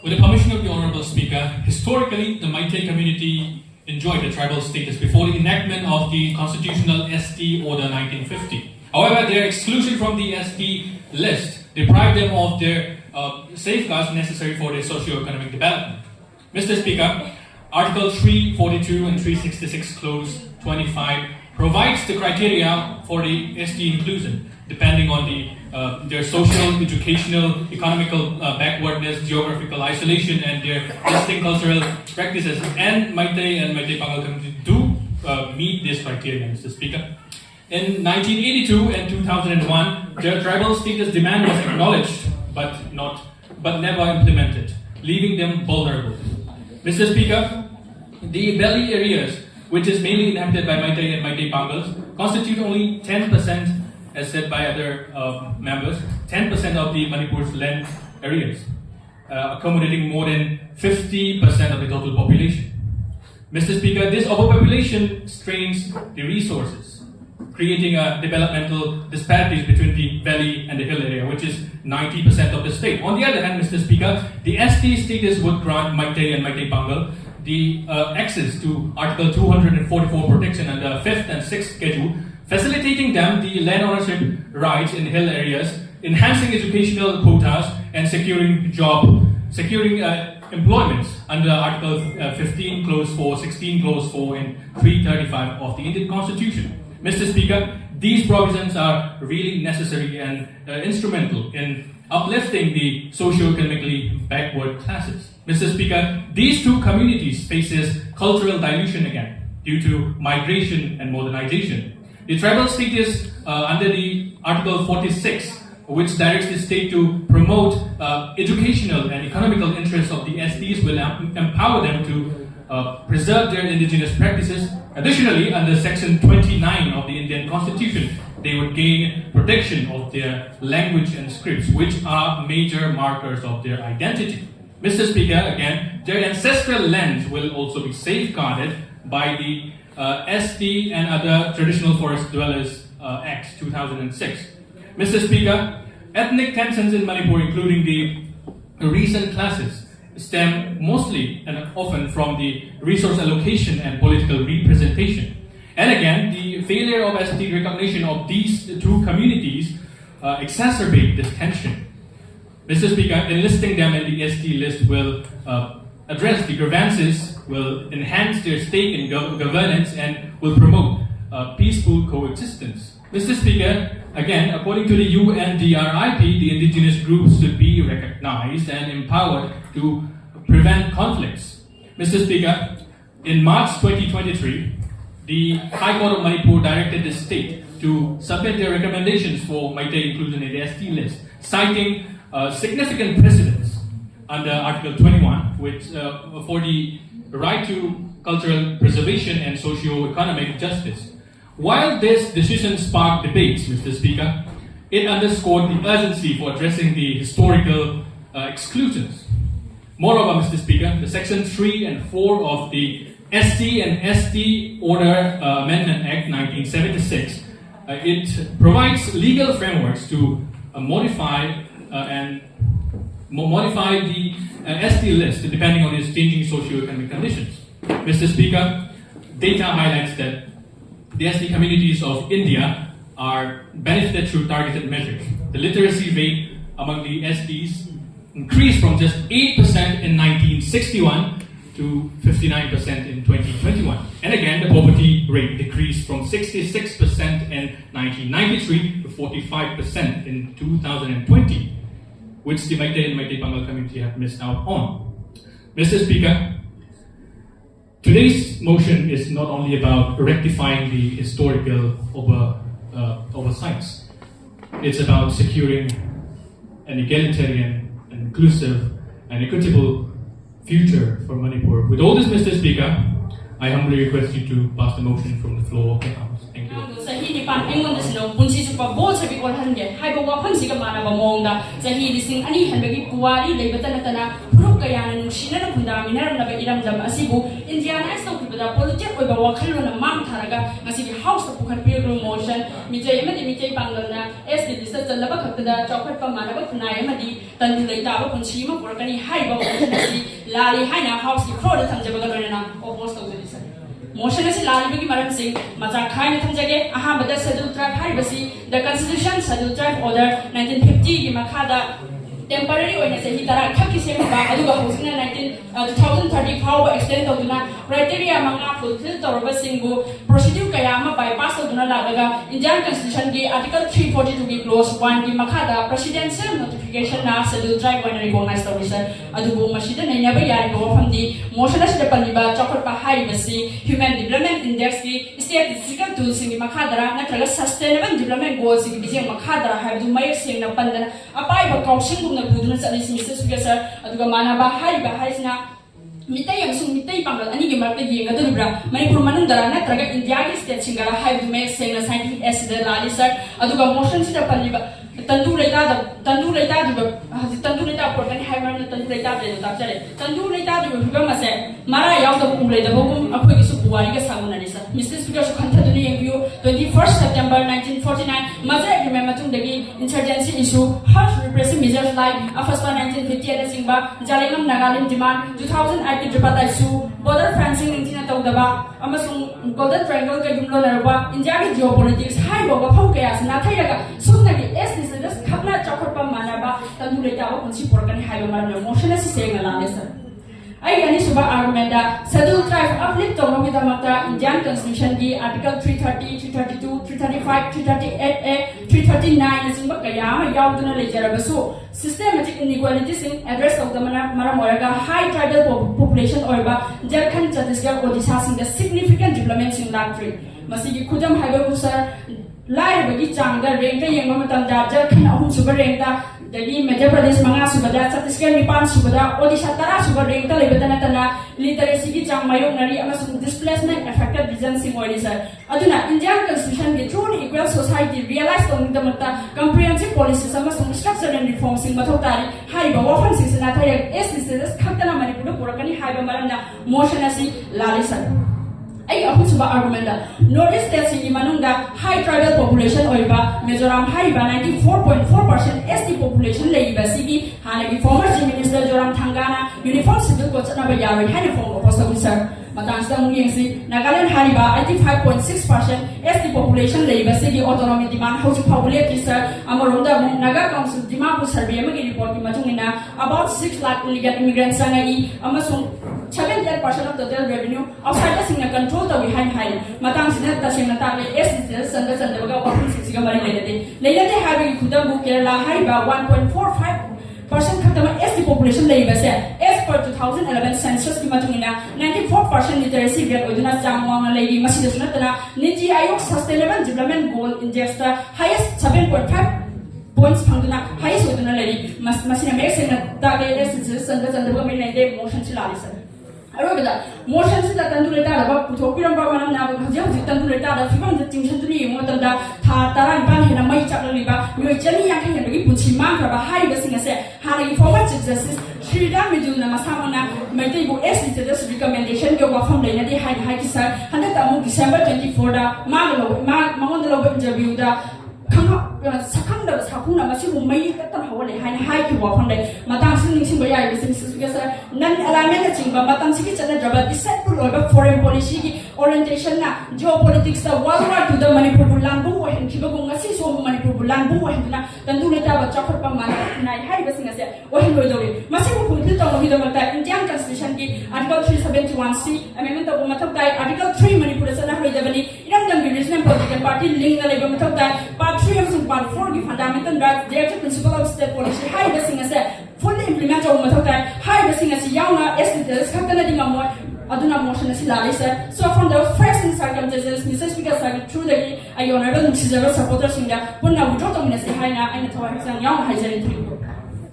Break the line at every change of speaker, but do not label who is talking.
With the permission of the Honorable Speaker, historically, the Meitei community enjoyed a tribal status before the enactment of the Constitutional ST Order 1950. However, their exclusion from the ST list deprived them of their safeguards necessary for their socio-economic development. Mr. Speaker, Article 342 and 366 Clause 25 provides the criteria for the ST inclusion, depending on their social, educational, economical backwardness, geographical isolation, and their distinct cultural practices. And Meitei and Meitei Pangal community do meet this criteria, Mr. Speaker. In 1982 and 2001, their tribal status demand was acknowledged, but never implemented, leaving them vulnerable. Mr. Speaker, the valley areas, which is mainly inhabited by Meitei and Meitei Pangals, constitute only 10%, as said by other members, 10% of the Manipur's land areas, accommodating more than 50% of the total population. Mr. Speaker, this overpopulation strains the resources, creating developmental disparities between the valley and the hill area, which is 90% of the state. On the other hand, Mr. Speaker, the ST status would grant Meitei and Meitei Pangal the access to Article 244 protection under 5th and 6th Schedule, facilitating them the land ownership rights in hill areas, enhancing educational quotas, and securing employments under Article 15 Clause 4, 16 Clause 4, and 335 of the Indian Constitution. Mr. Speaker, these provisions are really necessary and instrumental in uplifting the socio-economically backward classes. Mr. Speaker, these two communities faces cultural dilution again due to migration and modernization. The tribal status under the Article 46, which directs the state to promote educational and economical interests of the STs, will empower them to preserve their indigenous practices. Additionally, under Section 29 of the Indian Constitution, they would gain protection of their language and scripts, which are major markers of their identity. Mr. Speaker, again, their ancestral lands will also be safeguarded by the ST and other Traditional Forest Dwellers Act 2006. Mr. Speaker, ethnic tensions in Manipur, including the recent clashes, stem mostly and often from the resource allocation and political representation. And again, the failure of ST recognition of these two communities exacerbate this tension. Mr. Speaker, enlisting them in the ST list will address the grievances, will enhance their stake in governance, and will promote peaceful coexistence. Mr. Speaker, again, according to the UNDRIP, the indigenous groups should be recognized and empowered to prevent conflicts. Mr. Speaker, in March 2023, the High Court of Manipur directed the state to submit their recommendations for Meitei inclusion in the ST list, citing significant precedents under Article 21, which for the right to cultural preservation and socio-economic justice. While this decision sparked debates, Mr. Speaker, it underscored the urgency for addressing the historical exclusions. Moreover, Mr. Speaker, the Section 3 and 4 of the ST and ST Order Amendment Act 1976, it provides legal frameworks to modify the ST list depending on its changing socio-economic conditions. Mr. Speaker, data highlights that the ST communities of India are benefited through targeted measures. The literacy rate among the STs increased from just 8% in 1961 to 59% in 2021. And again, the poverty rate decreased from 66% in 1993 to 45% in 2020, which the Meitei and Meitei Pangal community have missed out on. Mr. Speaker, today's motion is not only about rectifying the historical oversights. It's about securing an egalitarian, inclusive, and equitable future for Manipur. With all this, Mr. Speaker, I humbly request you to pass the motion from the floor of the House. Thank you.
Zahi Department of the Punsi Super Board have been 100. Hyper Wapansi Mannaba Monda, Zahi listing any Hanbagi Puari, Labatanatana, Ruka kayana nushina na kundami na ramna iram jam asibu Indian as to the political over wakil on a mam taraga ngasi house of Khaktada motion Meitei Amadi Meitei Pangal na as the distance Challaba Khaktada Choukhatpa Mannaba Khunai Amadi Tangdu Leitaba Punsirol Orgn haiba lali haina house ki crowd thamjabagalona opposed to this motion is lali bagi maram sing macha khaina thamjage ahambada schedule tribe haibasi the constitution schedule tribe order 1950 gi makhada temporary oina sahi tara khaki semba aduga hosina 2030 fauba extend tawduna criteria manga fulfill tawraba singbu procedure kaya ma bypass tawduna lagaga Indian constitution gi article 342 gi clause 1 gi makhada presidential notification na schedule tribe oina recognize tawrisa adubu masida nainaba yari go famdi motion asida paliba Choukhatpa haibasi human development index gi statistical tools gi makhadara natraga sustainable development goals gi bijeng makhadara haibu mayek sengna pandana apai ba kausing Buduna Salis Mrs. Sugasar, Aduga Mannaba, Haiba, Haisna, Meitei Amso Meitei Pangal, and Yimarta Gadubra, Manipur Manandara, Natraga, India State Singara, Haibu make saying a scientific acid, Lalisa, Aduga motion to the Paliba, Tangdu Leitaba, Orgn Hammer, Tangdu Leitaba, Gamase, Mara Yauda Umle, the Bogum, a quick Supuariga Samunalisa, Mrs. Sugas Khaktada in view, 21st September 1949, Mazak remember to the insurgency issue, harsh repressive measures like Afaspa 1950 at Singba, Jalinam Nagalim demand, 2000 IP Tripata issue, border fencing in Tina Togdaba, Amasung Golden Triangle Kajumlo, India geopolitics, high Boga Pokeas, Natayaka, Sunagi, S. Khaktada Choukhatpa Mannaba, Tangdu Leitaba Punsirol Orgn haiba motion is saying a lesson. I Suba argument that schedule tribe uplift of Namita Indian Constitution di Article 330, 332, 335, 338A, 339 is in Bakayama, Yauduna Lejarabasu. Systematic inequalities in address of the Maramoraga high tribal population or Jharkhand, Chhattisgarh, Odisha in the significant developments in that tree. Masigi Kudam Haiba Musar, Lai Bagi Changa, Renta Yamamatam, Jharkhand, Ahum Sugar Renta. Jadi Madhya Pradesh manga subada, Chhattisgarh Nipan subada, Odisha tara subada rengta lebetana tana literacy ki jang mayong nari amasung displacement affected regions in Odisha. Aduna Indian Constitution ge true equal society realized on the mata comprehensive policies amasung structure and reforms in mathotari haiba wafan sisana thaya SCCS Khaktada Manipur purakani haiba maramna motion asi lalisa. I also argument that Northeast states in Manunda high tribal population oiba Mizoram haiba 94.4% ST population leiba sigi hanagi former Chief Minister Joram Thangana uniform civil codes anaba yari hana form of officer Matangsta Mungingsi Nagaland haiba 85.6% ST population leiba sigi autonomy demand house populate sir Amaronda Naga Council demand survey amagi report matungina about 6 lakh illegal immigrants sangai amasung 78% of total revenue outside the Singapore control the behind high. Matang Sinat Tasimata, SDS, and the Sandaga, 1.6 Later, having Kudabu Kerala high by 1.45% Khaktada ST population labor set. As per 2011 census, Kimatumina, 94% literacy rate, Oduna Jamwang Lady Masidasnatana, Niji Ayok Sustainable Development Goal in the highest 7.5 points Panguna, highest Oduna Lady, Masina Mason, Target SDS, and the women motion to Lalisa. Motion is that Tangdu Leitaba, Putopiram Baman, Tangdu Leitaba, Fibam, the Tinchatuni, Motanda, Taran Ban, and Mai Chakaliba, you are Jenny Yakin and Puchimaka, high basing a set, having forward justice, Shrida Miduna Masamana, Meitei SD's recommendation, go off from the Nadi High High Sir, 100 December 24, Mamondalo interview. Sakanda Sakuna Masimu May Hole High to walk on the Madame Singing Simbaya business because none eliminating but Madame Sikichan Jabba deceptive over foreign policy orientation, geopolitics, the worldwide to the Manipur Lambu and Kibagunga, so Manipur Lambu and Tangdu Leitaba Choukhatpa Khunai high basing as a Wahin Masimu Pulpito with the Indian Constitution, Article 371C, Amendment of Matakai, Article 3 Manipur Sanahidabani, Indian Regional Political Party, Link the Labor Matakai, Part 3 of Part 4 the fundamental rights, the principle of state policy, high basing as a fully implement of Matakai, high basing as a Yauna, SDs, Khaktada Aduna motion is Lalisa. So from the facts and circumstances, Mrs. Speaker started through the Honorable supporters in the Puna Wudrotom Nasi Haina and the Young Hazel.